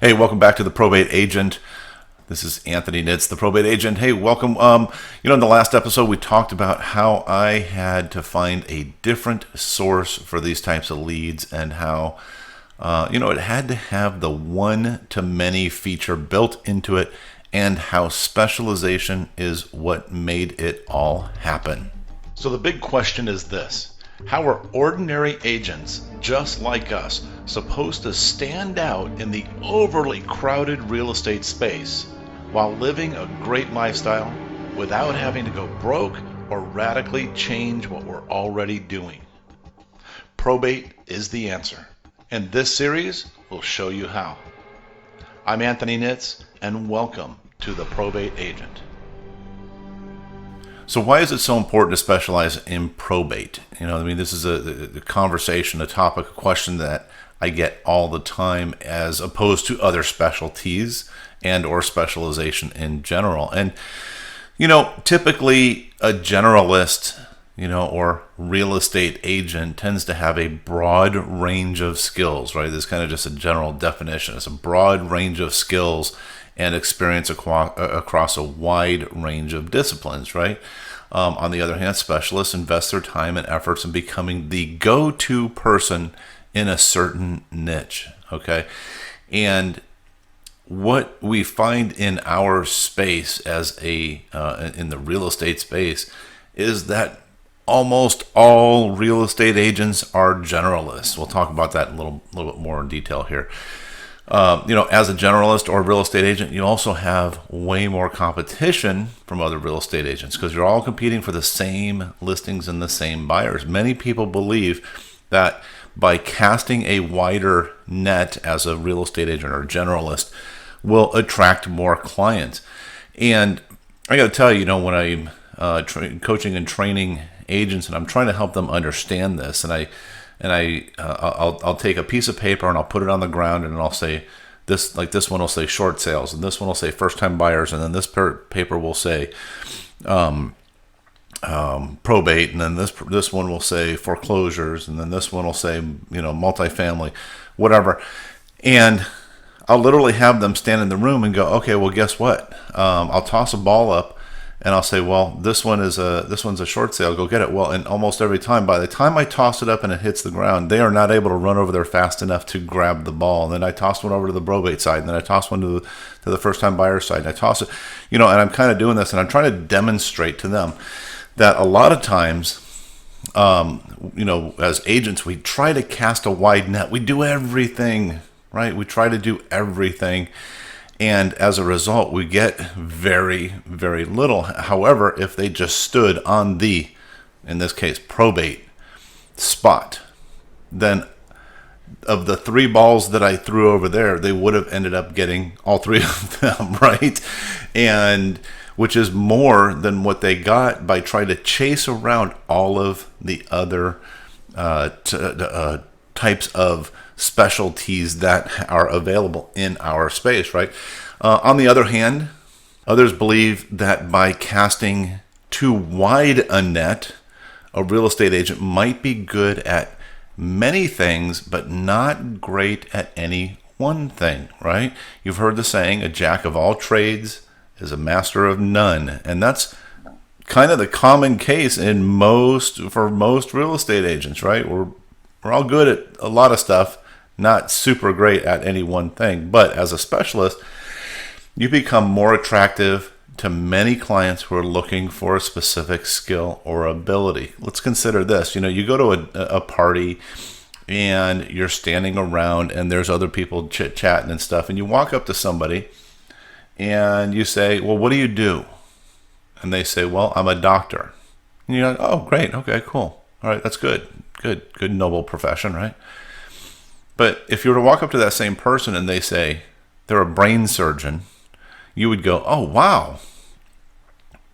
Hey, welcome back to the Probate Agent. This is Anthony Nitz, the Probate Agent. Hey, welcome. In the last episode, we talked about how I had to find a different source for these types of leads and how, it had to have the one-to-many feature built into it and how specialization is what made it all happen. So the big question is this. How are ordinary agents, just like us, supposed to stand out in the overly crowded real estate space while living a great lifestyle without having to go broke or radically change what we're already doing? Probate is the answer, and this series will show you how. I'm Anthony Nitz, and welcome to the Probate Agent. So why is it so important to specialize in probate? This is a conversation, a topic, a question that I get all the time as opposed to other specialties and or specialization in general. And, typically a generalist, or real estate agent tends to have a broad range of skills, right? This is kind of just a general definition. It's a broad range of skills and experience across a wide range of disciplines, right? On the other hand, specialists invest their time and efforts in becoming the go-to person in a certain niche, okay? And what we find in our space as in the real estate space is that almost all real estate agents are generalists. We'll talk about that in a little bit more in detail here. As a generalist or real estate agent, you also have way more competition from other real estate agents because you're all competing for the same listings and the same buyers. Many people believe that by casting a wider net as a real estate agent or generalist will attract more clients. And I got to tell you, when I'm coaching and training agents and I'm trying to help them understand this, I'll take a piece of paper and I'll put it on the ground and I'll say this, like this one will say short sales and this one will say first time buyers and then this paper will say probate and then this one will say foreclosures and then this one will say multifamily, whatever. And I'll literally have them stand in the room and go, okay, well, guess what? I'll toss a ball up. And I'll say, well, this one's a short sale. Go get it. Well, and almost every time, by the time I toss it up and it hits the ground, they are not able to run over there fast enough to grab the ball. And then I toss one over to the probate side, and then I toss one to the first-time buyer side, and I toss it, and I'm kind of doing this, and I'm trying to demonstrate to them that a lot of times, as agents, we try to cast a wide net. We do everything, right? We try to do everything. And as a result, we get very, very little. However, if they just stood on in this case, probate spot, then of the 3 balls that I threw over there, they would have ended up getting all 3 of them, right? And which is more than what they got by trying to chase around all of the other types of specialties that are available in our space, right? On the other hand, others believe that by casting too wide a net, a real estate agent might be good at many things, but not great at any one thing, right? You've heard the saying, a jack of all trades is a master of none. And that's kind of the common case for most real estate agents, right? We're all good at a lot of stuff, not super great at any one thing. But as a specialist, you become more attractive to many clients who are looking for a specific skill or ability. Let's consider this. You go to a party and you're standing around and there's other people chit-chatting and stuff. And you walk up to somebody and you say, well, what do you do? And they say, well, I'm a doctor. And you're like, oh, great. Okay, cool. All right, that's good. Good, noble profession, right? But if you were to walk up to that same person and they say they're a brain surgeon, you would go, oh, wow,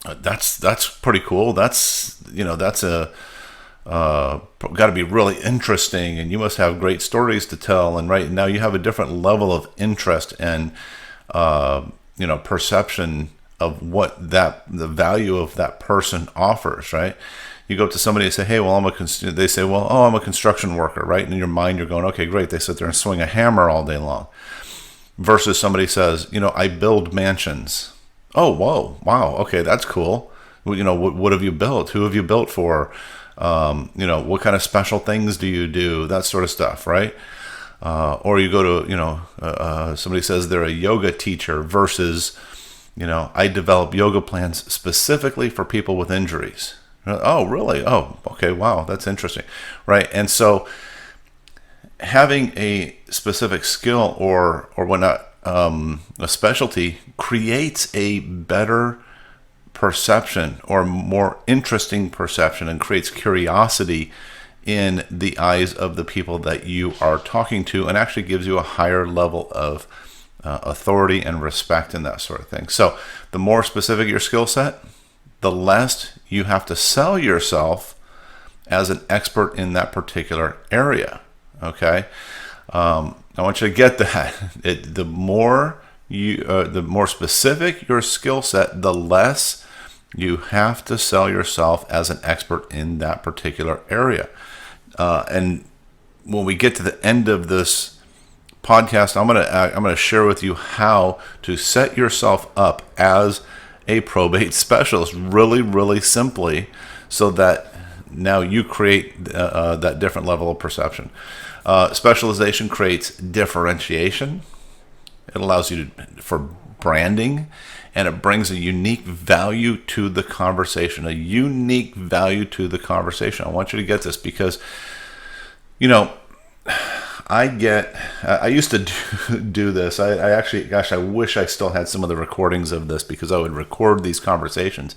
that's pretty cool. That's got to be really interesting, and you must have great stories to tell. And right now you have a different level of interest and perception of what the value of that person offers, right? You go up to somebody and say, hey, well, they say, well, oh, I'm a construction worker, right? And in your mind, you're going, okay, great. They sit there and swing a hammer all day long. versus somebody says, I build mansions. Oh, whoa, wow, okay, that's cool. What have you built? Who have you built for? What kind of special things do you do? That sort of stuff, right? Or you go to, somebody says they're a yoga teacher versus, I develop yoga plans specifically for people with injuries. Oh, really? Oh, okay, wow, that's interesting, right? And so having a specific skill or whatnot, a specialty creates a better perception or more interesting perception and creates curiosity in the eyes of the people that you are talking to, and actually gives you a higher level of authority and respect and that sort of thing. So the more specific your skill set, the less you have to sell yourself as an expert in that particular area. Okay, I want you to get that. The more specific your skill set, the less you have to sell yourself as an expert in that particular area. And when we get to the end of this podcast, I'm gonna share with you how to set yourself up as a probate specialist, really, really simply, so that now you create that different level of perception. Specialization creates differentiation. It allows you for branding, and it brings a unique value to the conversation. I want you to get this because, I used to do this. I actually, gosh, I wish I still had some of the recordings of this, because I would record these conversations.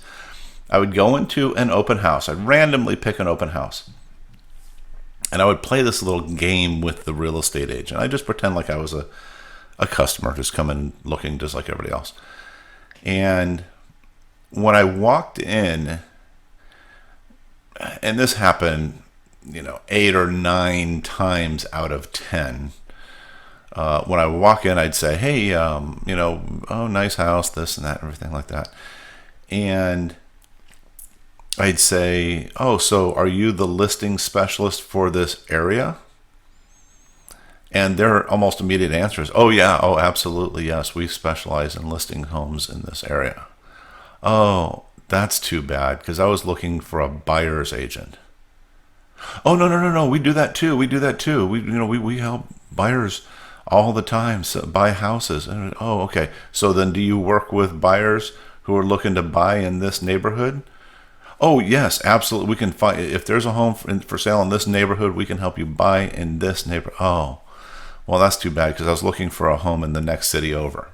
I would go into an open house. I'd randomly pick an open house. And I would play this little game with the real estate agent. I just pretend like I was a customer, just coming looking just like everybody else. And when I walked in, and this happened, 8 or 9 times out of 10, when I walk in, I'd say, hey, oh, nice house, this and that, everything like that. And I'd say, oh, so are you the listing specialist for this area? And their almost immediate answer is, oh, yeah, oh, absolutely, yes, we specialize in listing homes in this area. Oh, that's too bad, because I was looking for a buyer's agent. Oh, no, we do that too. We help buyers all the time buy houses. Oh, okay. So then do you work with buyers who are looking to buy in this neighborhood? Oh, yes, absolutely. We can find, if there's a home for sale in this neighborhood, we can help you buy in this neighborhood. Oh, well, that's too bad, because I was looking for a home in the next city over.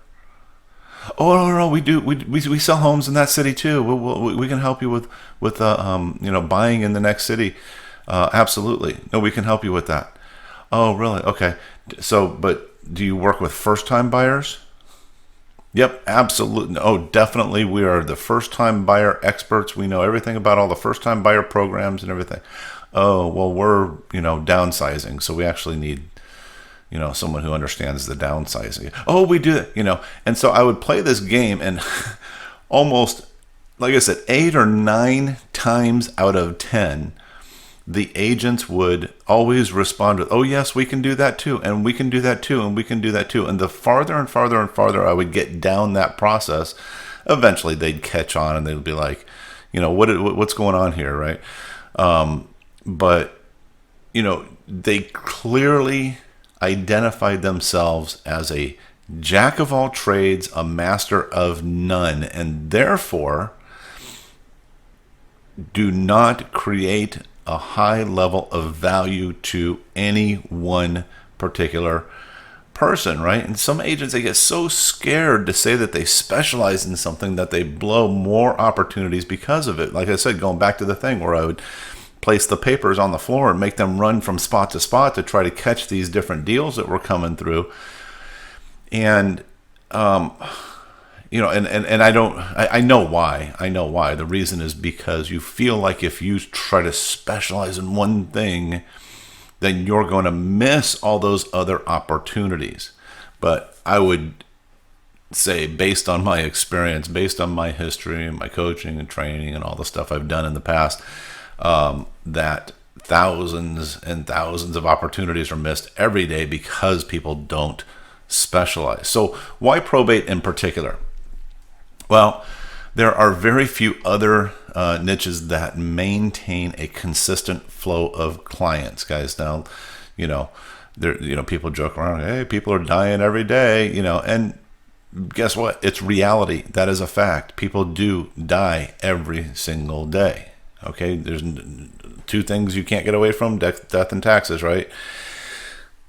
Oh, no, we do. We sell homes in that city too. We can help you with buying in the next city. Absolutely. No, we can help you with that. Oh, really? Okay. So, but do you work with first-time buyers? Yep, absolutely. Oh, definitely. We are the first-time buyer experts. We know everything about all the first-time buyer programs and everything. Oh, well, we're, downsizing. So we actually need, someone who understands the downsizing. Oh, we do that, And so I would play this game, and almost, like I said, 8 or 9 times out of 10, the agents would always respond with, oh, yes, we can do that too, and we can do that too, and we can do that too. And the farther and farther and farther I would get down that process, eventually they'd catch on, and they'd be like, what's going on here, right? But they clearly identified themselves as a jack of all trades, a master of none, and therefore do not create a high level of value to any one particular person, right? And some agents, they get so scared to say that they specialize in something that they blow more opportunities because of it. Like I said, going back to the thing where I would place the papers on the floor and make them run from spot to spot to try to catch these different deals that were coming through. And I know why. The reason is because you feel like if you try to specialize in one thing, then you're going to miss all those other opportunities. But I would say, based on my experience, based on my history and my coaching and training and all the stuff I've done in the past, that thousands and thousands of opportunities are missed every day because people don't specialized. So why probate in particular? Well, there are very few other niches that maintain a consistent flow of clients, guys. Now, people joke around, hey, people are dying every day, and guess what? It's reality. That is a fact. People do die every single day. Okay, there's two things you can't get away from: death and taxes, right?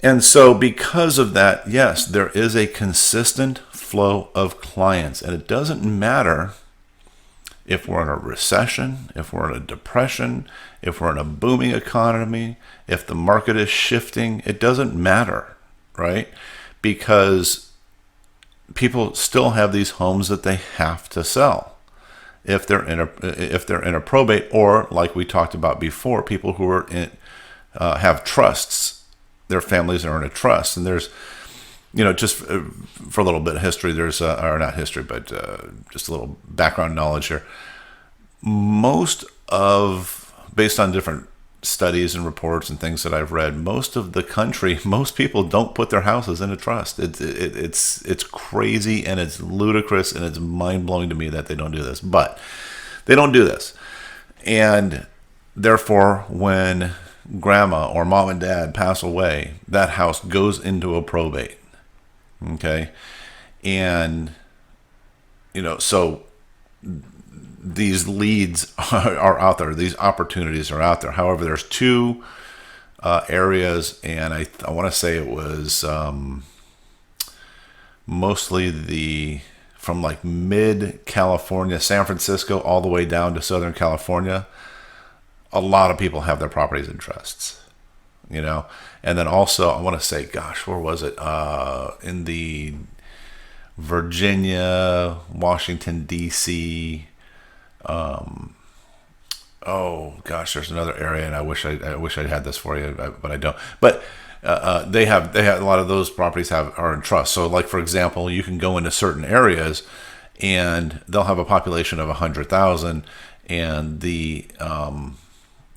And so because of that, yes, there is a consistent flow of clients. And it doesn't matter if we're in a recession, if we're in a depression, if we're in a booming economy, if the market is shifting, it doesn't matter, right? Because people still have these homes that they have to sell if they're in a probate, or like we talked about before, people who are have trusts. Their families are in a trust, and there's, just for a little bit of history, there's or not history, but just a little background knowledge here. Based on different studies and reports and things that I've read, most of the country, most people don't put their houses in a trust. It's crazy, and it's ludicrous, and it's mind blowing to me that they don't do this, but they don't do this, and therefore when grandma or mom and dad pass away, that house goes into a probate. Okay. And, so these leads are out there. These opportunities are out there. However, there's two areas, and I want to say it was mostly from like mid California, San Francisco, all the way down to Southern California. A lot of people have their properties in trusts, and then also I want to say, gosh, where was it? In the Virginia, Washington, D.C. Oh gosh, there's another area, and I wish I had this for you, but I don't. But they have a lot of those properties are in trust. So, like for example, you can go into certain areas, and they'll have a population of 100,000, and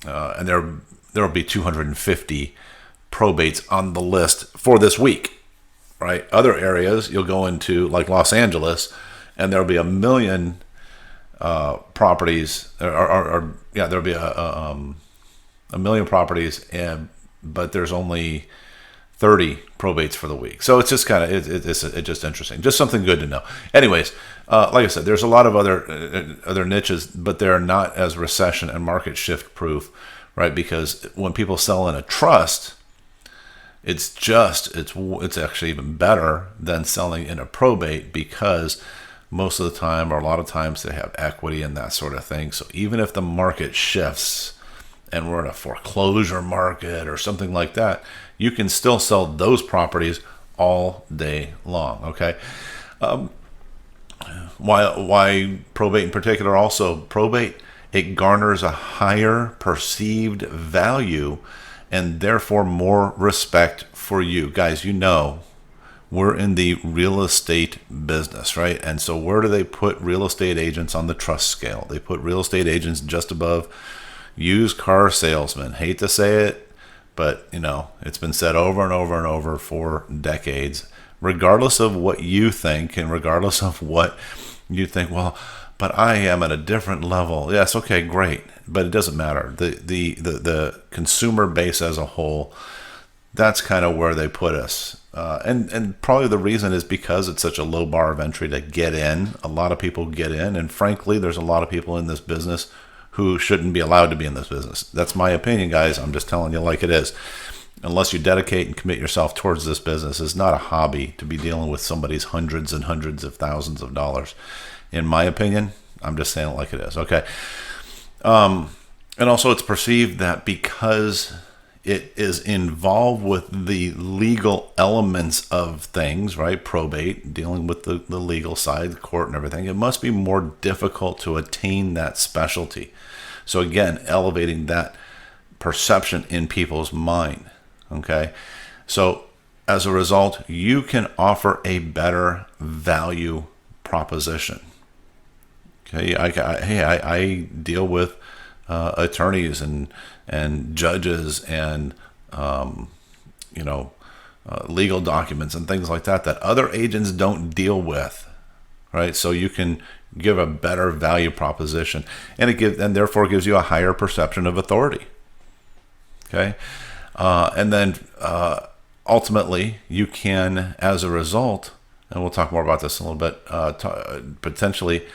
and there will be 250 probates on the list for this week, right? Other areas you'll go into, like Los Angeles, and there'll be 1 million properties, there'll be a million properties, but there's only 30 probates for the week. So it's just kind of it's just interesting, just something good to know. Anyways, like I said, there's a lot of other niches, but they're not as recession and market shift proof, right? Because when people sell in a trust, it's actually even better than selling in a probate, because most of the time, or a lot of times, they have equity and that sort of thing. So even if the market shifts and we're in a foreclosure market or something like that, you can still sell those properties all day long. Okay. Why probate in particular? Also, probate, it garners a higher perceived value and therefore more respect for you. Guys, we're in the real estate business, right? And so where do they put real estate agents on the trust scale? They put real estate agents just above used car salesmen. Hate to say it, but it's been said over and over and over for decades. Regardless of what you think, and regardless of what you think, well, but I am at a different level. Yes, okay, great, but it doesn't matter. The consumer base as a whole, that's kind of where they put us. And probably the reason is because it's such a low bar of entry to get in. A lot of people get in, and frankly, there's a lot of people in this business who shouldn't be allowed to be in this business. That's my opinion, guys. I'm just telling you like it is. Unless you dedicate and commit yourself towards this business, it's not a hobby to be dealing with somebody's hundreds and hundreds of thousands of dollars. In my opinion, I'm just saying it like it is. Okay. And also, it's perceived that because it is involved with the legal elements of things, right? Probate, dealing with the legal side, the court and everything. It must be more difficult to attain that specialty. So again, elevating that perception in people's mind. Okay. So as a result, you can offer a better value proposition. Okay. I deal with attorneys and judges and legal documents and things like that other agents don't deal with, right? So you can give a better value proposition, and and therefore gives you a higher perception of authority. Okay, and then ultimately you can, as a result, and we'll talk more about this in a little bit, potentially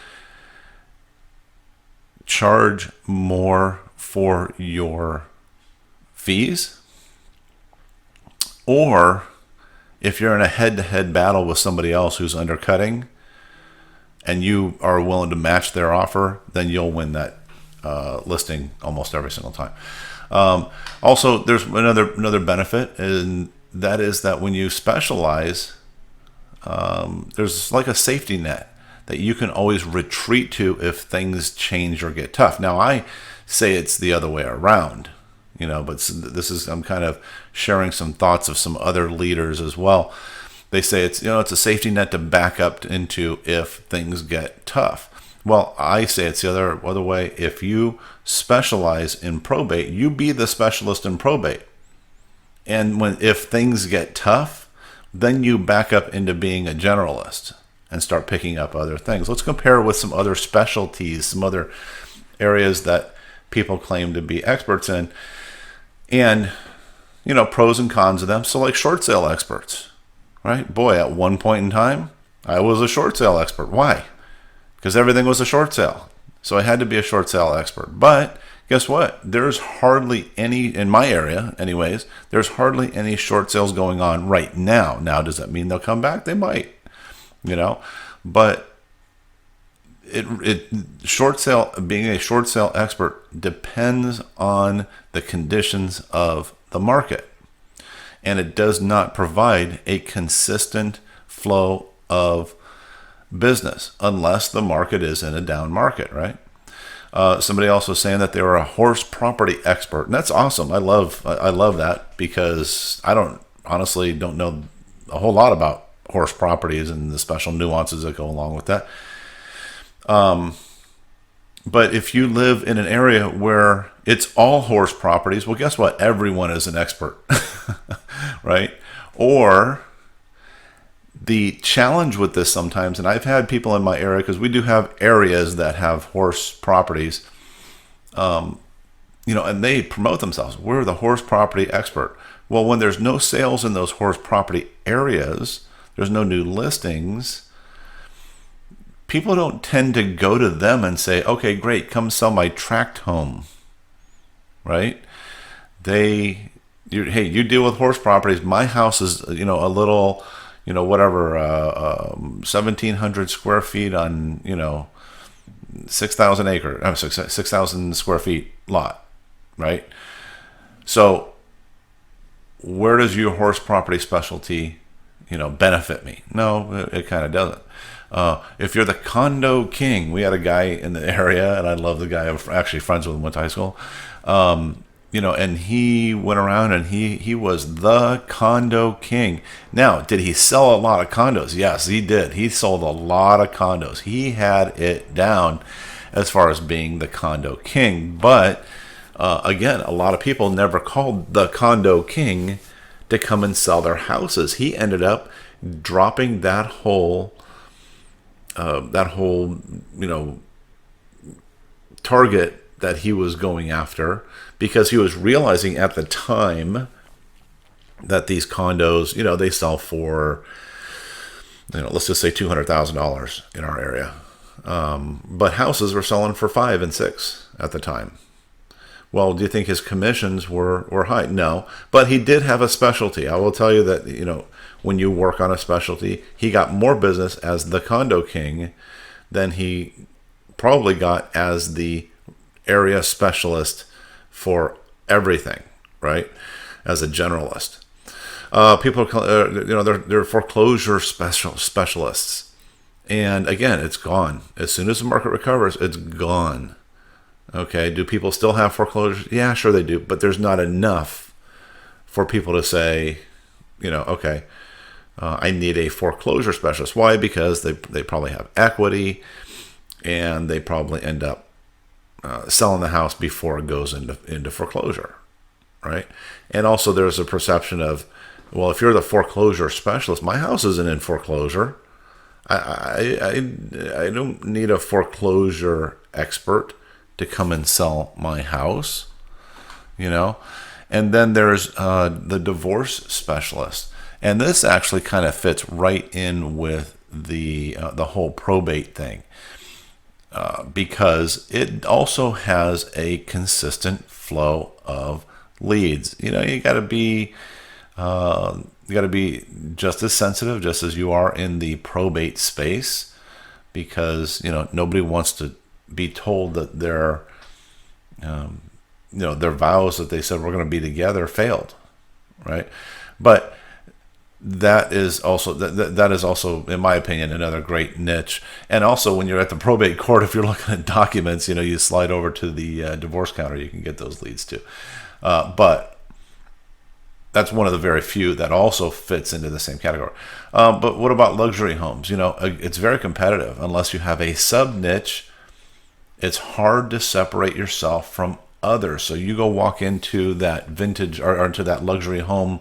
charge more for your fees, or if you're in a head-to-head battle with somebody else who's undercutting and you are willing to match their offer, then you'll win that listing almost every single time. Also, there's another benefit, and that is that when you specialize, there's like a safety net that you can always retreat to if things change or get tough. Now, I say it's the other way around, but this is, I'm kind of sharing some thoughts of some other leaders as well. They say it's a safety net to back up into if things get tough. Well, I say it's the other way. If you specialize in probate, you be the specialist in probate. And if things get tough, then you back up into being a generalist and start picking up other things. Let's compare with some other specialties, some other areas that people claim to be experts in, and pros and cons of them. So like short sale experts, right? Boy, at one point in time, I was a short sale expert. Why? Because everything was a short sale. So I had to be a short sale expert. But guess what? There's hardly any, in my area anyways, there's hardly any short sales going on right now. Now, does that mean they'll come back? They might, but being a short sale expert depends on the conditions of the market. And it does not provide a consistent flow of business unless the market is in a down market, right? Somebody else was saying that they were a horse property expert, and that's awesome. I love that, because I honestly don't know a whole lot about horse properties and the special nuances that go along with that. But if you live in an area where it's all horse properties, well, guess what? Everyone is an expert, right? Or the challenge with this sometimes, and I've had people in my area, because we do have areas that have horse properties, and they promote themselves. We're the horse property expert. Well, when there's no sales in those horse property areas, there's no new listings, people don't tend to go to them and say, okay, great, come sell my tract home, right? Hey, you deal with horse properties. My house is, a little, 1,700 square feet on, 6,000 square feet lot, right? So where does your horse property specialty, benefit me? No, it kind of doesn't. If you're the condo king, we had a guy in the area, and I love the guy. I'm actually friends with him, went to high school. And he went around and he was the condo king. Now, did he sell a lot of condos? Yes, he did. He sold a lot of condos. He had it down as far as being the condo king. But again, a lot of people never called the condo king to come and sell their houses. He ended up dropping that whole target that he was going after, because he was realizing at the time that these condos, they sell for, let's just say $200,000 in our area. But houses were selling for 5 and 6 at the time. Well, do you think his commissions were high? No, but he did have a specialty. I will tell you that, when you work on a specialty, he got more business as the condo king than he probably got as the area specialist for everything, right? As a generalist. People, they're foreclosure specialists. And again, it's gone. As soon as the market recovers, it's gone. Okay, do people still have foreclosures? Yeah, sure they do, but there's not enough for people to say, okay, I need a foreclosure specialist. Why? Because they probably have equity, and they probably end up selling the house before it goes into foreclosure, right? And also there's a perception of, Well, if you're the foreclosure specialist, my house isn't in foreclosure. I don't need a foreclosure expert to come and sell my house, you know. And then there's the divorce specialist, and this actually kind of fits right in with the whole probate thing, because it also has a consistent flow of leads. You know, you got to be just as sensitive, just as you are in the probate space, because nobody wants to be told that their vows that they said we're going to be together failed, right? But that is also that is also, in my opinion, another great niche. And also, when you're at the probate court, if you're looking at documents, you slide over to the divorce counter, you can get those leads too. But that's one of the very few that also fits into the same category. But what about luxury homes? It's very competitive. Unless you have a sub niche, it's hard to separate yourself from others. So you go walk into that vintage or into that luxury home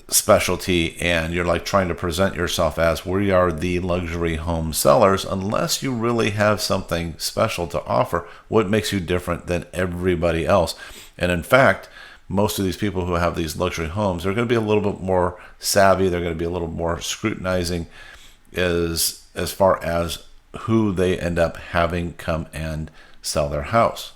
specialty, and you're like trying to present yourself as, we are the luxury home sellers. Unless you really have something special to offer, what makes you different than everybody else? And in fact, most of these people who have these luxury homes, they're going to be a little bit more savvy. They're going to be a little more scrutinizing as far as who they end up having come and sell their house.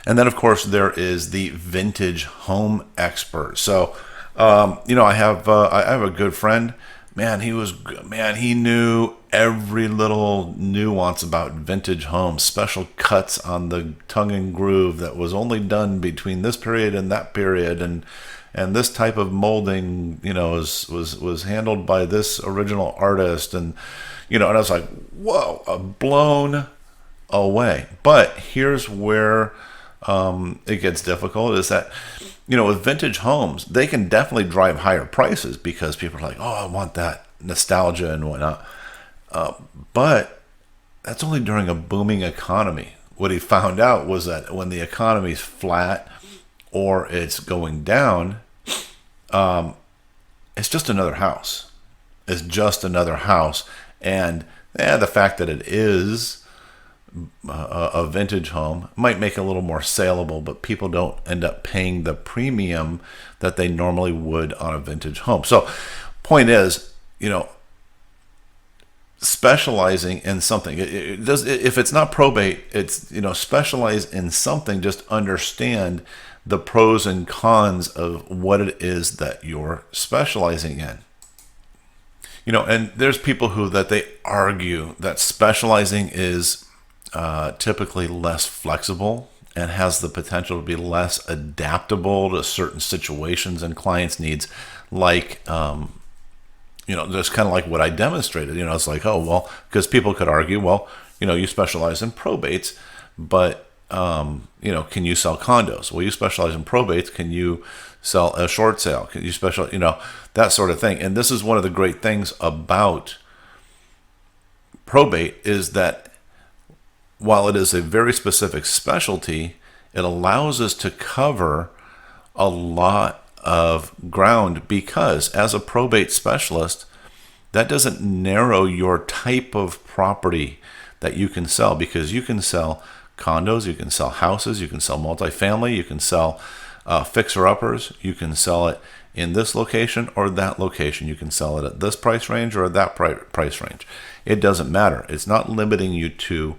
And then, of course, there is the vintage home expert. So, I have a good friend. He knew every little nuance about vintage homes, special cuts on the tongue and groove that was only done between this period and that period, and this type of molding, was handled by this original artist, and I was like, whoa, blown away. But here's where it gets difficult, is that with vintage homes, they can definitely drive higher prices because people are like, oh, I want that nostalgia and whatnot. But that's only during a booming economy. What he found out was that when the economy's flat or it's going down, it's just another house. It's just another house. And the fact that it is a vintage home might make it a little more saleable, but people don't end up paying the premium that they normally would on a vintage home. So point is, specializing in something, it does, if it's not probate, it's, specialize in something. Just understand the pros and cons of what it is that you're specializing in. And there's people that they argue that specializing is typically less flexible and has the potential to be less adaptable to certain situations and clients' needs. Like, just kind of like what I demonstrated. It's like, oh, well, because people could argue, well, you specialize in probates, but, can you sell condos? Well, you specialize in probates. Can you sell a short sale? Can you that sort of thing? And this is one of the great things about probate, is that while it is a very specific specialty, it allows us to cover a lot of ground, because as a probate specialist, that doesn't narrow your type of property that you can sell, because you can sell condos, you can sell houses, you can sell multifamily, you can sell fixer-uppers, you can sell it in this location or that location, you can sell it at this price range or at that price range. It doesn't matter. It's not limiting you to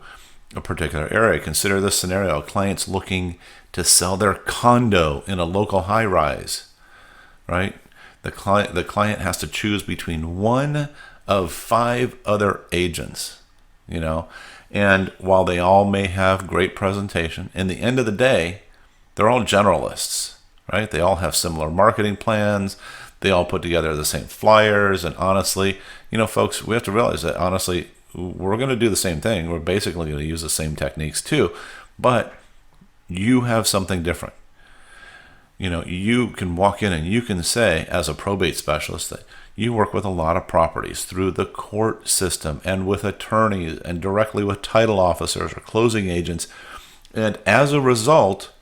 a particular area. Consider this scenario: a client's looking to sell their condo in a local high-rise, right? The client has to choose between one of 5 other agents, and while they all may have great presentation, in the end of the day, they're all generalists, right? They all have similar marketing plans. They all put together the same flyers. And honestly, folks, we have to realize that honestly, we're going to do the same thing. We're basically going to use the same techniques too, but you have something different. You can walk in and you can say, as a probate specialist, that you work with a lot of properties through the court system and with attorneys and directly with title officers or closing agents. And as a result,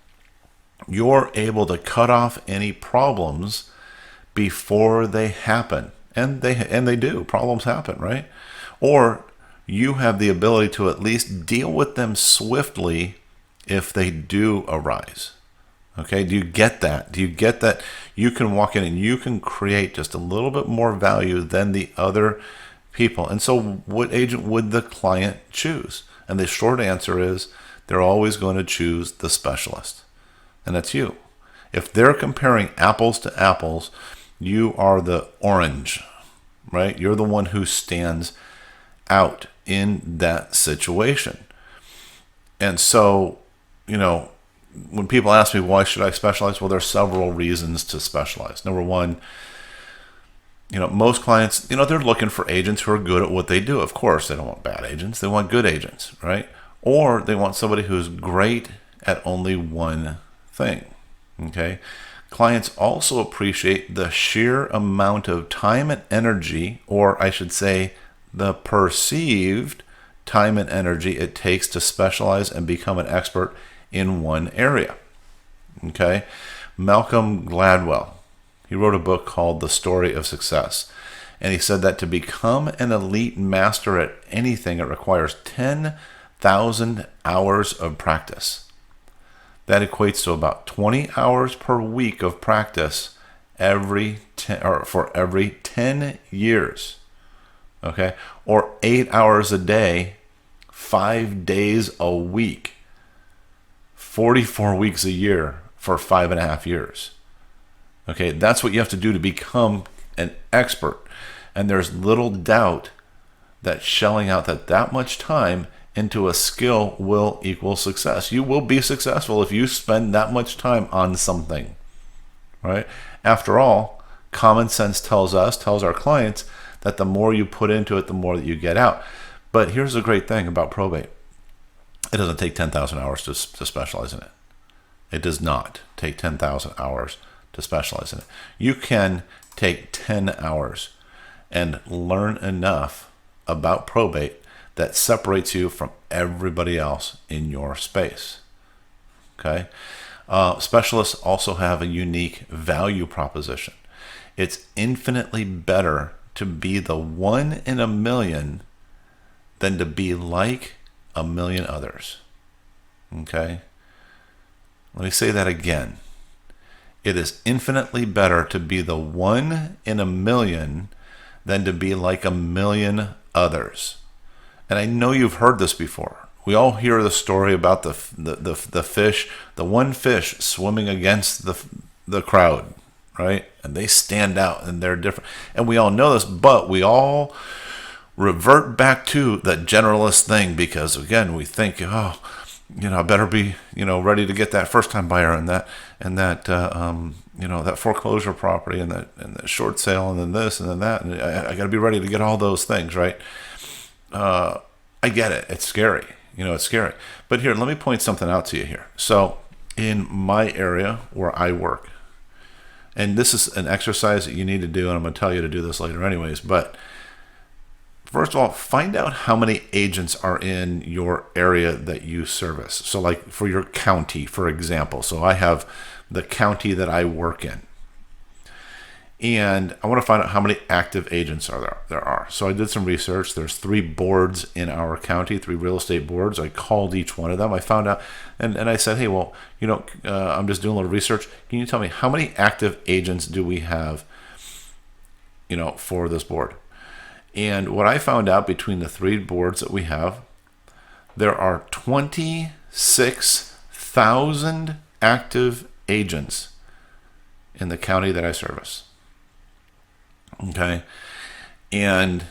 you're able to cut off any problems before they happen. And they do. Problems happen, right? Or you have the ability to at least deal with them swiftly if they do arise. Okay, do you get that? Do you get that you can walk in and you can create just a little bit more value than the other people? And so what agent would the client choose? And the short answer is they're always going to choose the specialist. And that's you. If they're comparing apples to apples, you are the orange, right? You're the one who stands out in that situation. And so, when people ask me, why should I specialize? Well, there's several reasons to specialize. Number one, most clients, they're looking for agents who are good at what they do. Of course, they don't want bad agents. They want good agents, right? Or they want somebody who's great at only one thing, okay? Clients also appreciate the sheer amount of time and energy, or I should say, the perceived time and energy it takes to specialize and become an expert in one area. Okay? Malcolm Gladwell, he wrote a book called The Story of Success. And he said that to become an elite master at anything, it requires 10,000 hours of practice. That equates to about 20 hours per week of practice for every 10 years. Okay? Or 8 hours a day, 5 days a week, 44 weeks a year for 5.5 years. Okay? That's what you have to do to become an expert. And there's little doubt that shelling out that much time into a skill will equal success. You will be successful if you spend that much time on something, right? After all, common sense tells our clients that the more you put into it, the more that you get out. But here's the great thing about probate. It doesn't take 10,000 hours to specialize in it. It does not take 10,000 hours to specialize in it. You can take 10 hours and learn enough about probate that separates you from everybody else in your space. Okay? Specialists also have a unique value proposition. It's infinitely better to be the one in a million than to be like a million others. Okay? Let me say that again. It is infinitely better to be the one in a million than to be like a million others. And I know you've heard this before. We all hear the story about the fish, the one fish swimming against the crowd, right? And they stand out and they're different. And we all know this, but we all revert back to that generalist thing because, again, we think, I better be, ready to get that first-time buyer and that that foreclosure property and that short sale and then this and then that. And I got to be ready to get all those things, right? I get it. It's scary. It's scary. But here, let me point something out to you here. So in my area where I work, and this is an exercise that you need to do, and I'm going to tell you to do this later anyways, but first of all, find out how many agents are in your area that you service. So like for your county, for example. So I have the county that I work in. And I want to find out how many active agents there are. So I did some research. There's 3 boards in our county, 3 real estate boards. I called each one of them. I found out, and I said, hey, well, I'm just doing a little research. Can you tell me how many active agents do we have, for this board? And what I found out between the 3 boards that we have, there are 26,000 active agents in the county that I service. Okay. And,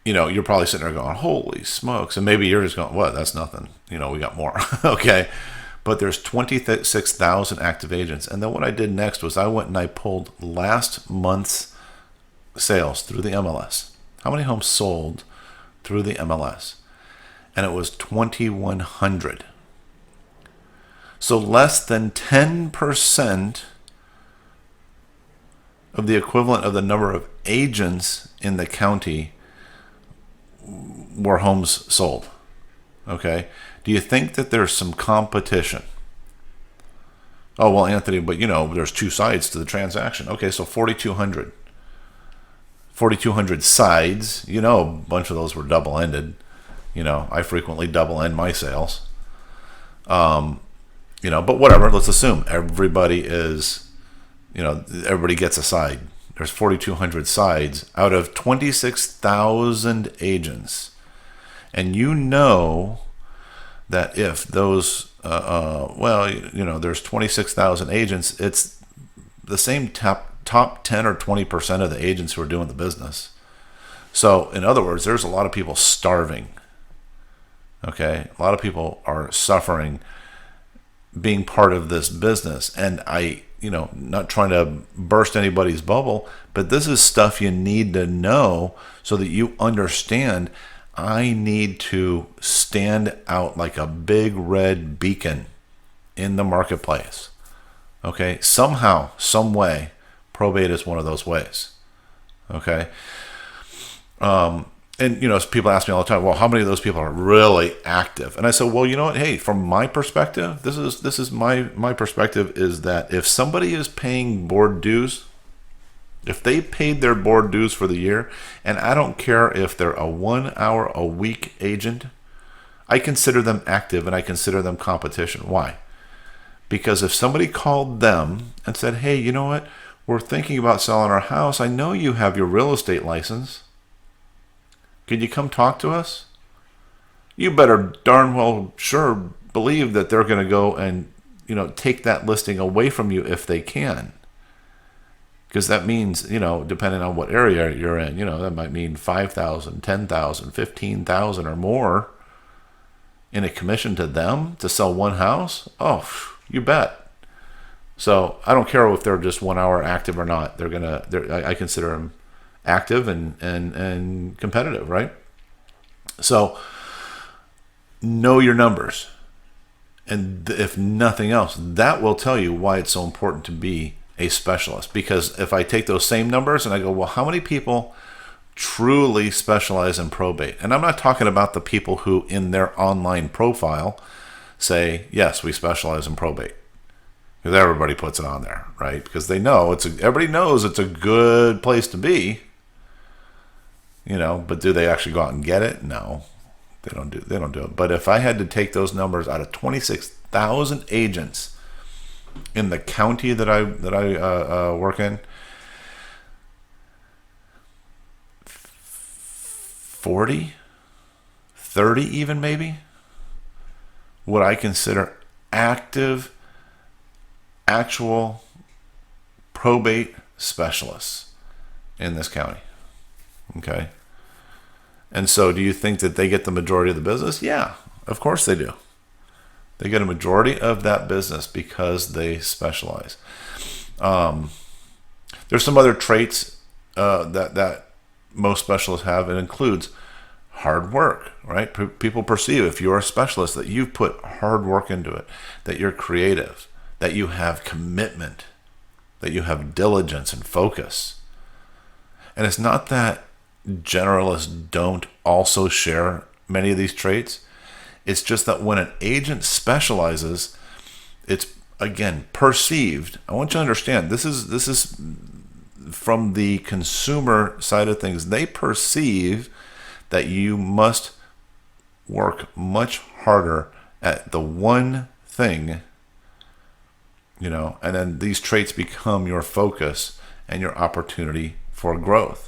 you're probably sitting there going, holy smokes. And maybe you're just going, what? That's nothing. We got more. Okay. But there's 26,000 active agents. And then what I did next was I went and I pulled last month's sales through the MLS. How many homes sold through the MLS? And it was 2,100. So less than 10% of the equivalent of the number of agents in the county were homes sold. Okay? Do you think that there's some competition? Oh, well, Anthony, but there's two sides to the transaction. Okay, so 4,200. 4,200 sides. A bunch of those were double-ended. I frequently double-end my sales. But whatever, let's assume everybody everybody gets a side. There's 4,200 sides out of 26,000 agents. And that if those, there's 26,000 agents, it's the same top 10 or 20% of the agents who are doing the business. So, in other words, there's a lot of people starving. Okay? A lot of people are suffering being part of this business. And not trying to burst anybody's bubble, but this is stuff you need to know so that you understand I need to stand out like a big red beacon in the marketplace. Okay? Somehow, some way, probate is one of those ways. Okay? And people ask me all the time, well, how many of those people are really active? And I said, well, you know what? Hey, from my perspective, this is my perspective is that if somebody is paying board dues, if they paid their board dues for the year, and I don't care if they're a 1 hour a week agent, I consider them active and I consider them competition. Why? Because if somebody called them and said, hey, you know what? We're thinking about selling our house. I know you have your real estate license. Could you come talk to us? You better darn well sure believe that they're going to go and take that listing away from you if they can. Because that means, depending on what area you're in, that might mean 5,000, 10,000, 15,000 or more in a commission to them to sell one house. Oh, you bet. So I don't care if they're just 1 hour active or not. I consider them active and competitive, right? So know your numbers. And if nothing else, that will tell you why it's so important to be a specialist. Because if I take those same numbers and I go, well, how many people truly specialize in probate? And I'm not talking about the people who in their online profile say, yes, we specialize in probate. Because everybody puts it on there, right? Because they know everybody knows it's a good place to be. But do they actually go out and get it? No, they don't do it. But if I had to take those numbers out of 26,000 agents in the county that I work in, 40, 30 even maybe, what I consider active, actual probate specialists in this county. Okay. And so do you think that they get the majority of the business? Yeah, of course they do. They get a majority of that business because they specialize. There's some other traits that most specialists have. It includes hard work, right? People perceive if you're a specialist that you've put hard work into it, that you're creative, that you have commitment, that you have diligence and focus. And it's not that generalists don't also share many of these traits. It's just that when an agent specializes, it's again perceived. I want you to understand this is from the consumer side of things. They perceive that you must work much harder at the one thing, and then these traits become your focus and your opportunity for growth.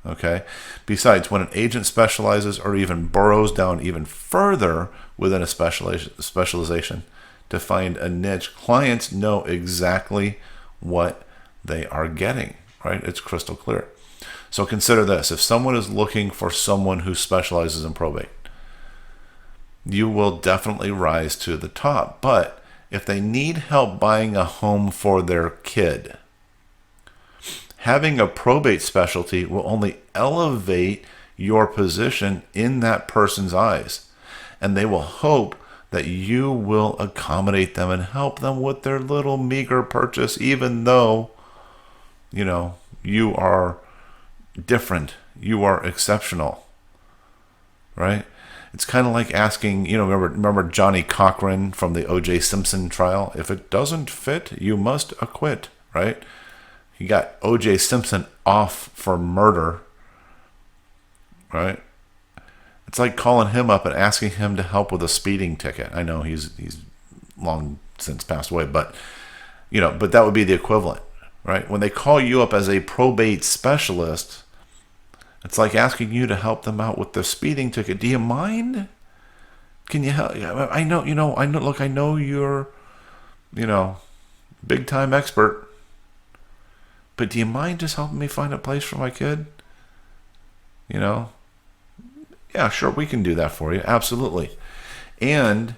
Okay. Besides, when an agent specializes or even burrows down even further within a specialization to find a niche, clients know exactly what they are getting, right? It's crystal clear. So consider this. If someone is looking for someone who specializes in probate, you will definitely rise to the top. But if they need help buying a home for their kid, having a probate specialty will only elevate your position in that person's eyes. And they will hope that you will accommodate them and help them with their little meager purchase, even though, you are different. You are exceptional, right? It's kind of like asking, remember Johnny Cochran from the O.J. Simpson trial? If it doesn't fit, you must acquit, right? He got O.J. Simpson off for murder, right? It's like calling him up and asking him to help with a speeding ticket. I know he's long since passed away, but but that would be the equivalent, right? When they call you up as a probate specialist, it's like asking you to help them out with the speeding ticket. Do you mind? Can you help? I know, I know. Look, I know you're, big time expert, but do you mind just helping me find a place for my kid? Yeah, sure, we can do that for you. Absolutely. And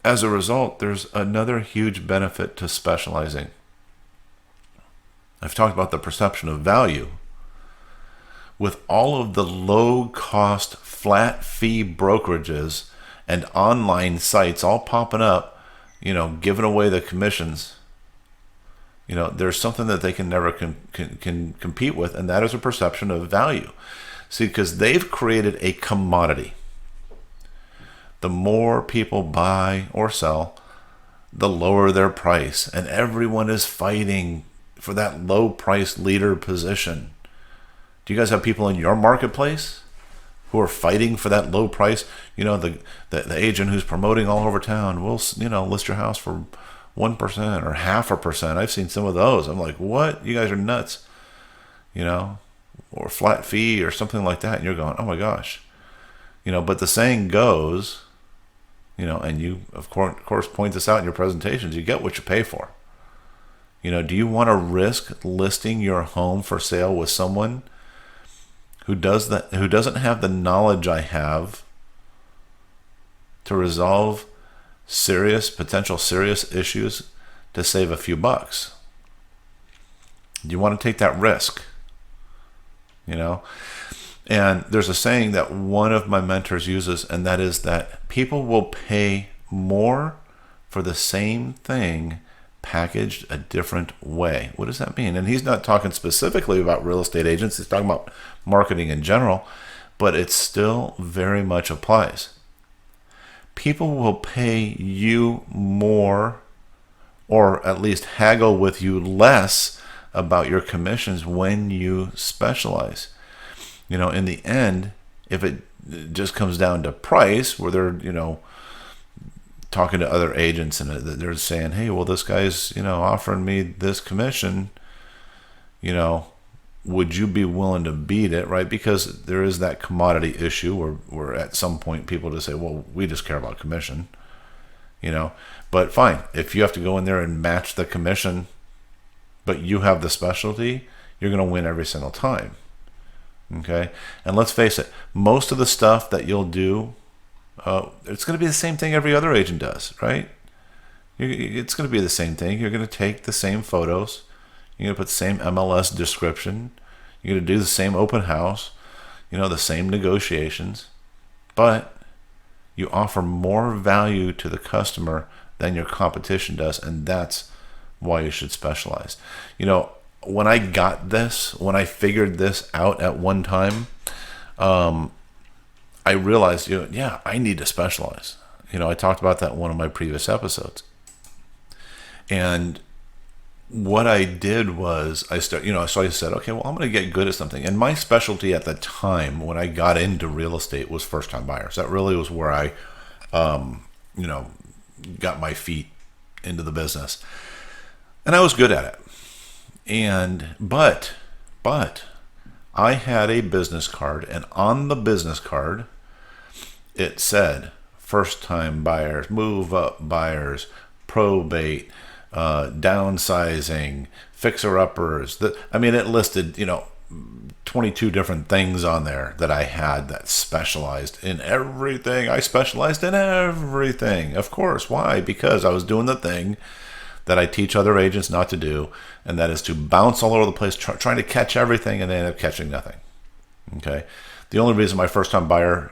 as a result, there's another huge benefit to specializing. I've talked about the perception of value. With all of the low-cost, flat-fee brokerages and online sites all popping up, giving away the commissions, there's something that they can never can compete with, and that is a perception of value. See, because they've created a commodity. The more people buy or sell, the lower their price, and everyone is fighting for that low-price leader position. Do you guys have people in your marketplace who are fighting for that low price? The agent who's promoting all over town will, list your house for 1% or 0.5%. I've seen some of those. I'm like, what? You guys are nuts. Or flat fee or something like that. And you're going, oh my gosh. But the saying goes, and you, of course, point this out in your presentations, you get what you pay for. Do you want to risk listing your home for sale with someone who doesn't have the knowledge I have to resolve potential serious issues to save a few bucks? Do you want to take that risk? And there's a saying that one of my mentors uses, and that is that people will pay more for the same thing packaged a different way. What does that mean? And he's not talking specifically about real estate agents. He's talking about marketing in general, but it still very much applies. People will pay you more, or at least haggle with you less about your commissions when you specialize. In the end, if it just comes down to price, where they're, talking to other agents and they're saying, hey, well, this guy's, offering me this commission, would you be willing to beat it, right? Because there is that commodity issue where at some point people just say, well, we just care about commission, but fine. If you have to go in there and match the commission, but you have the specialty, you're going to win every single time. Okay? And let's face it, most of the stuff that you'll do, it's going to be the same thing every other agent does, right? It's going to be the same thing. You're going to take the same photos. You're going to put the same MLS description. You're going to do the same open house, the same negotiations. But you offer more value to the customer than your competition does, and that's why you should specialize. When I figured this out at one time, I realized, I need to specialize. I talked about that in one of my previous episodes. And what I did was so I said, okay, well, I'm going to get good at something. And my specialty at the time when I got into real estate was first-time buyers. That really was where I, got my feet into the business. And I was good at it. But I had a business card, and on the business card, it said first-time buyers, move-up buyers, probate, downsizing, fixer-uppers. It listed, 22 different things on there that I had that specialized in everything. I specialized in everything. Of course. Why? Because I was doing the thing that I teach other agents not to do, and that is to bounce all over the place, trying to catch everything, and end up catching nothing. Okay? The only reason my first-time buyer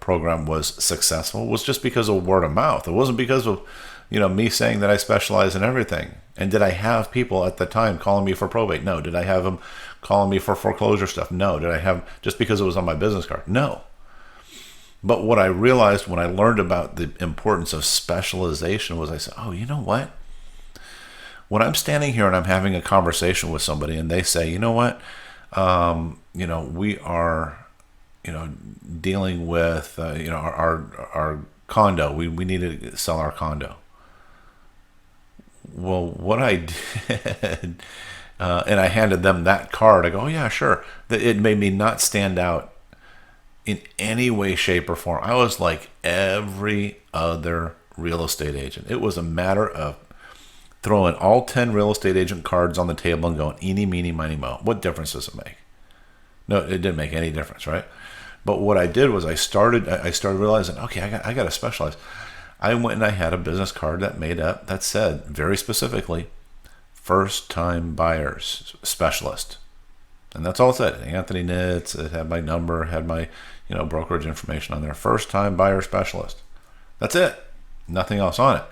program was successful was just because of word of mouth. It wasn't because of me saying that I specialize in everything. And did I have people at the time calling me for probate? No. Did I have them calling me for foreclosure stuff? No. Did I have, just because it was on my business card? No. But what I realized when I learned about the importance of specialization was I said, oh, you know what? When I'm standing here and I'm having a conversation with somebody and they say, you know what, we are, dealing with, our condo. We need to sell our condo. Well, what I did, and I handed them that card. I go, oh yeah, sure. It made me not stand out in any way, shape, or form. I was like every other real estate agent. It was a matter of throwing all 10 real estate agent cards on the table and going, eeny, meeny, miny, mo. What difference does it make? No, it didn't make any difference, right? But what I did was I started realizing, okay, I got to specialize. I went and I had a business card that said very specifically, first time buyers specialist. And that's all it said. Anthony Nitz. It had my number, had my, brokerage information on there. First time buyer specialist. That's it. Nothing else on it.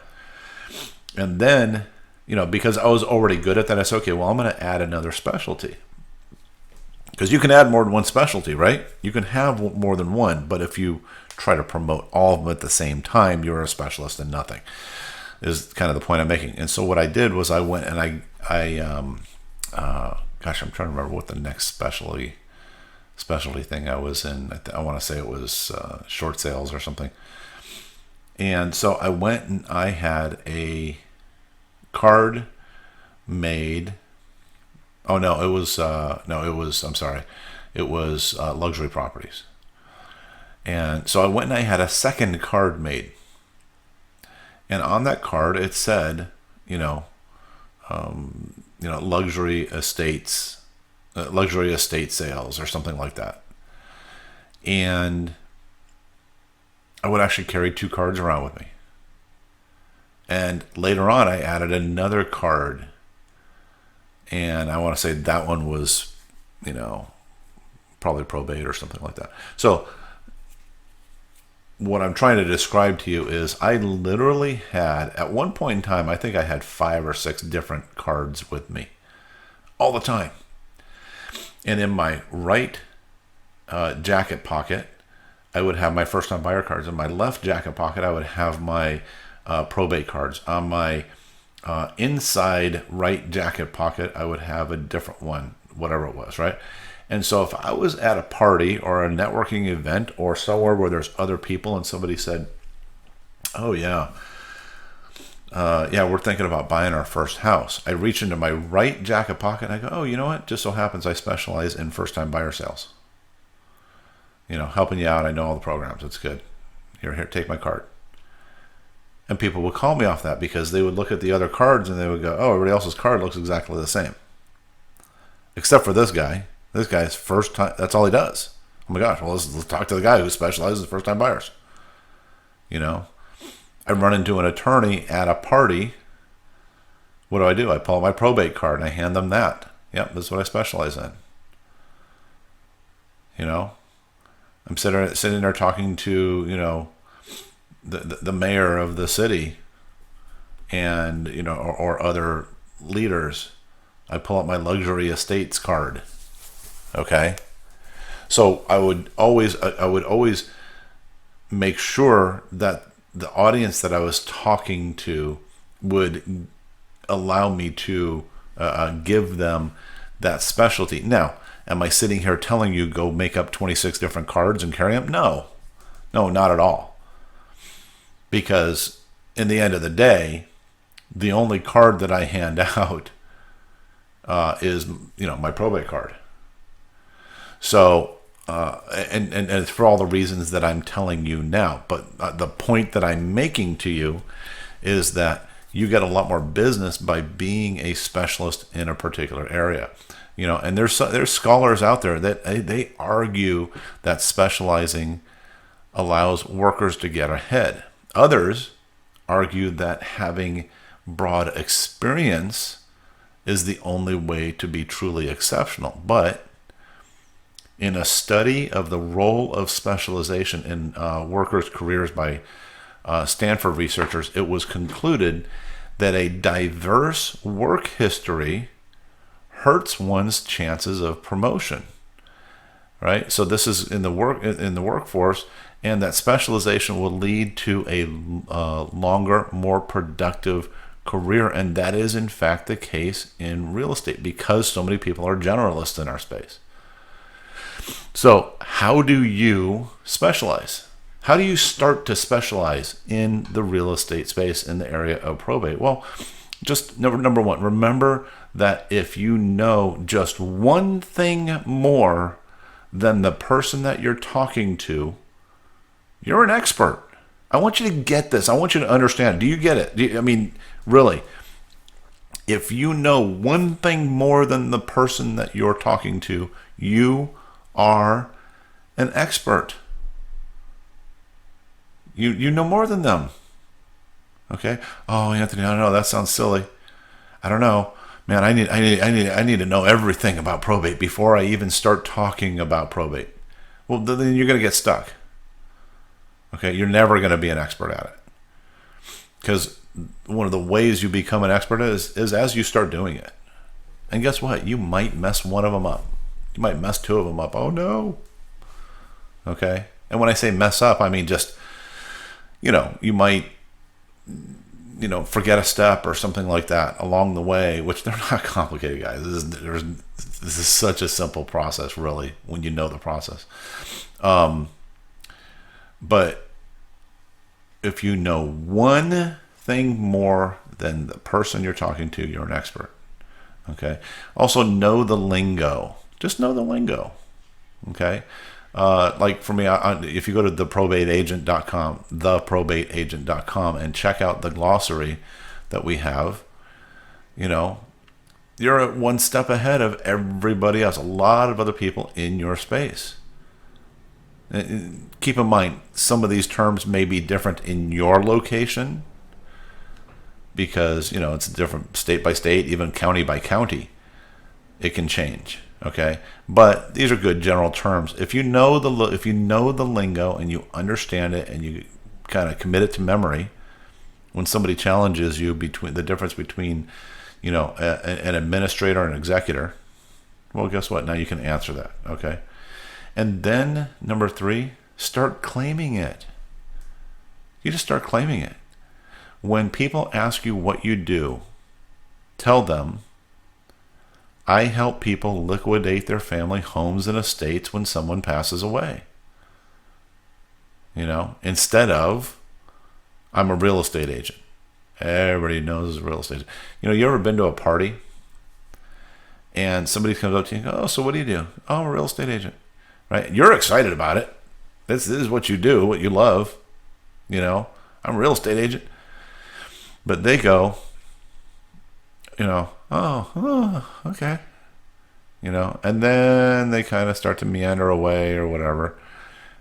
And then, because I was already good at that, I said, okay, well, I'm going to add another specialty. Because you can add more than one specialty, right? You can have more than one, but if you try to promote all of them at the same time, you're a specialist in nothing, is kind of the point I'm making. And so what I did was I went and I'm trying to remember what the next specialty thing I was in. I want to say it was short sales or something. And so I went and I had a card made. Oh no, it was luxury properties. And so I went and I had a second card made. And on that card it said, luxury estates, luxury estate sales or something like that. And I would actually carry 2 cards around with me. And later on, I added another card. And I want to say that one was, probably probate or something like that. So what I'm trying to describe to you is I literally had, at one point in time, I think I had 5 or 6 different cards with me all the time. And in my right jacket pocket, I would have my first-time buyer cards. In my left jacket pocket, I would have my probate cards. On my inside right jacket pocket, I would have a different one, whatever it was, right? And so if I was at a party or a networking event or somewhere where there's other people and somebody said, oh yeah, we're thinking about buying our first house, I reach into my right jacket pocket and I go, oh, you know what? Just so happens I specialize in first-time buyer sales. Helping you out. I know all the programs. It's good. Here, take my card. And people would call me off that because they would look at the other cards and they would go, oh, everybody else's card looks exactly the same. Except for this guy. This guy's first time, that's all he does. Oh my gosh, well, let's talk to the guy who specializes in first-time buyers. I run into an attorney at a party. What do? I pull out my probate card and I hand them that. Yep, this is what I specialize in. I'm sitting there talking to, the mayor of the city and, or other leaders. I pull out my luxury estates card. Okay. So I would always make sure that the audience that I was talking to would allow me to give them that specialty. Now, am I sitting here telling you go make up 26 different cards and carry them? No, not at all. Because in the end of the day, the only card that I hand out is my probate card. So and it's for all the reasons that I'm telling you now. But the point that I'm making to you is that you get a lot more business by being a specialist in a particular area. And there's scholars out there that they argue that specializing allows workers to get ahead. Others argue that having broad experience is the only way to be truly exceptional. But in a study of the role of specialization in workers' careers by Stanford researchers, it was concluded that a diverse work history hurts one's chances of promotion. Right? So this is in the workforce, and that specialization will lead to a longer, more productive career, and that is in fact the case in real estate because so many people are generalists in our space. So how do you specialize? How do you start to specialize in the real estate space in the area of probate? Well, just number one, remember that if you know just one thing more than the person that you're talking to, you're an expert. I want you to get this. I want you to understand. Do you get it? I mean, really, if you know one thing more than the person that you're talking to, you are an expert. You know more than them. Okay? Oh, Anthony, I don't know. That sounds silly. I don't know. Man, I need to know everything about probate before I even start talking about probate. Well, then you're going to get stuck. Okay? You're never going to be an expert at it. Because one of the ways you become an expert is as you start doing it. And guess what? You might mess one of them up. You might mess two of them up. Oh, no. Okay? And when I say mess up, I mean just, you might, forget a step or something like that along the way, which they're not complicated, guys. This is such a simple process, really, when you know the process. But if you know one thing more than the person you're talking to, you're an expert. Okay? Also, know the lingo. Just know the lingo. Okay? Like for me, if you go to theprobateagent.com, and check out the glossary that we have, you're one step ahead of everybody else, a lot of other people in your space. And keep in mind, some of these terms may be different in your location because, it's different state by state, even county by county. It can change. Okay, but these are good general terms. If you know the lingo and you understand it and you kind of commit it to memory, when somebody challenges you between the difference between, an administrator and an executor, well, guess what? Now you can answer that. Okay, and then number 3, start claiming it. You just start claiming it. When people ask you what you do, tell them, I help people liquidate their family homes and estates when someone passes away. Instead of, I'm a real estate agent. Everybody knows a real estate agent. You ever been to a party and somebody comes up to you and goes, oh, so what do you do? Oh, I'm a real estate agent. Right? You're excited about it. This is what you do, what you love. I'm a real estate agent. But they go, oh, okay. And then they kind of start to meander away or whatever.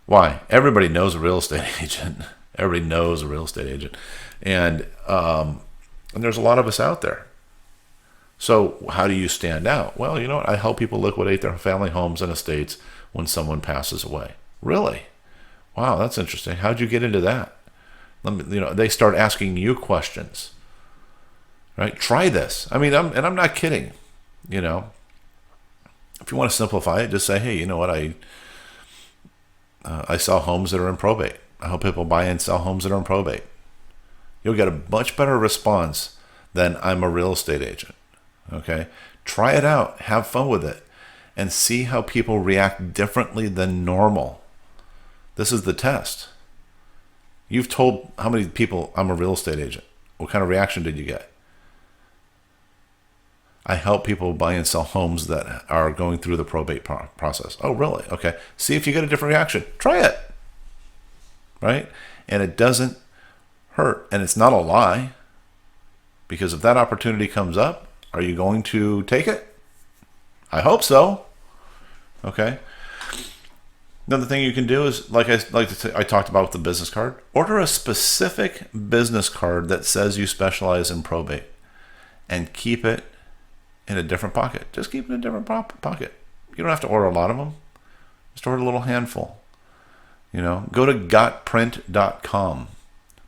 Why? Everybody knows a real estate agent. Everybody knows a real estate agent. And there's a lot of us out there. So how do you stand out? Well, you know what? I help people liquidate their family homes and estates when someone passes away. Really? Wow, that's interesting. How'd you get into that? They start asking you questions. Right? Try this. I mean, I'm not kidding. If you want to simplify it, just say, hey, you know what? I sell homes that are in probate. I help people buy and sell homes that are in probate. You'll get a much better response than I'm a real estate agent. Okay? Try it out. Have fun with it. And see how people react differently than normal. This is the test. You've told how many people I'm a real estate agent. What kind of reaction did you get? I help people buy and sell homes that are going through the probate process. Oh, really? Okay. See if you get a different reaction. Try it. Right? And it doesn't hurt. And it's not a lie. Because if that opportunity comes up, are you going to take it? I hope so. Okay. Another thing you can do is, I talked about with the business card, order a specific business card that says you specialize in probate and keep it in a different pocket. Just keep it in a different pocket. You don't have to order a lot of them. Just order a little handful. Go to gotprint.com.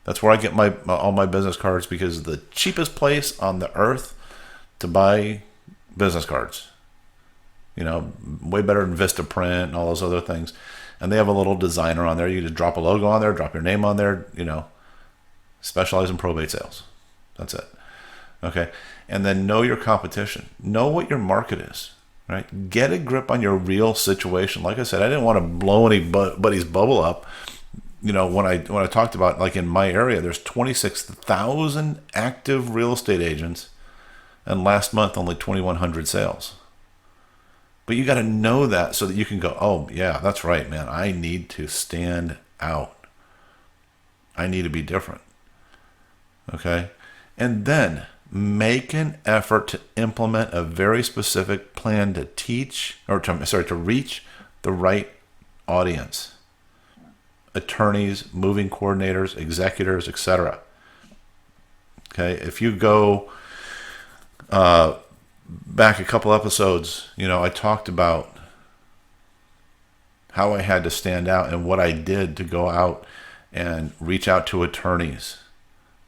That's where I get all my business cards, because it's the cheapest place on the earth to buy business cards. Way better than Vistaprint and all those other things. And they have a little designer on there. You just drop a logo on there, drop your name on there, specialize in probate sales. That's it. Okay. And then know your competition. Know what your market is, right? Get a grip on your real situation. Like I said, I didn't want to blow anybody's bubble up. When I talked about, like, in my area, there's 26,000 active real estate agents, and last month only 2,100 sales. But you got to know that so that you can go, oh yeah, that's right, man. I need to stand out. I need to be different. Okay? And then make an effort to implement a very specific plan to to reach the right audience. Attorneys, moving coordinators, executors, etc. Okay? If you go back a couple episodes, I talked about how I had to stand out and what I did to go out and reach out to attorneys.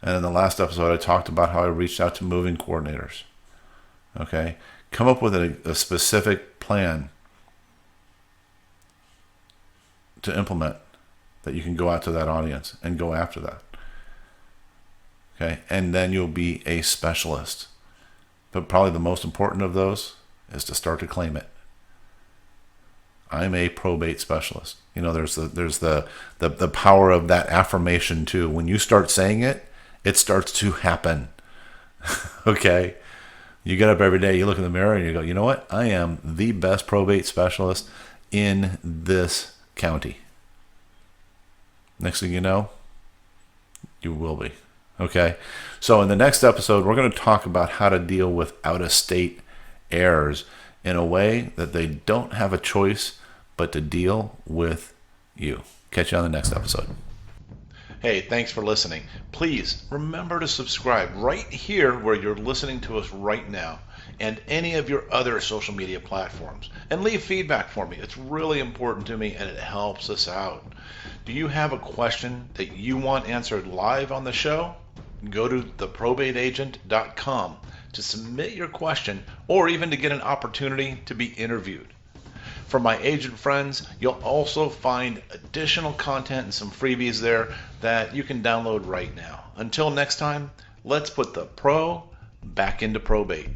And in the last episode, I talked about how I reached out to moving coordinators. Okay? Come up with a specific plan to implement that you can go out to that audience and go after that. Okay? And then you'll be a specialist. But probably the most important of those is to start to claim it. I'm a probate specialist. There's the power of that affirmation too. When you start saying it, it starts to happen. Okay? You get up every day, you look in the mirror, and you go, you know what? I am the best probate specialist in this county. Next thing you know, you will be. Okay? So in the next episode, we're going to talk about how to deal with out-of-state heirs in a way that they don't have a choice but to deal with you. Catch you on the next episode. Hey, thanks for listening. Please remember to subscribe right here where you're listening to us right now, and any of your other social media platforms. And leave feedback for me. It's really important to me, and it helps us out. Do you have a question that you want answered live on the show? Go to theprobateagent.com to submit your question, or even to get an opportunity to be interviewed. For my agent friends, you'll also find additional content and some freebies there that you can download right now. Until next time, let's put the pro back into probate.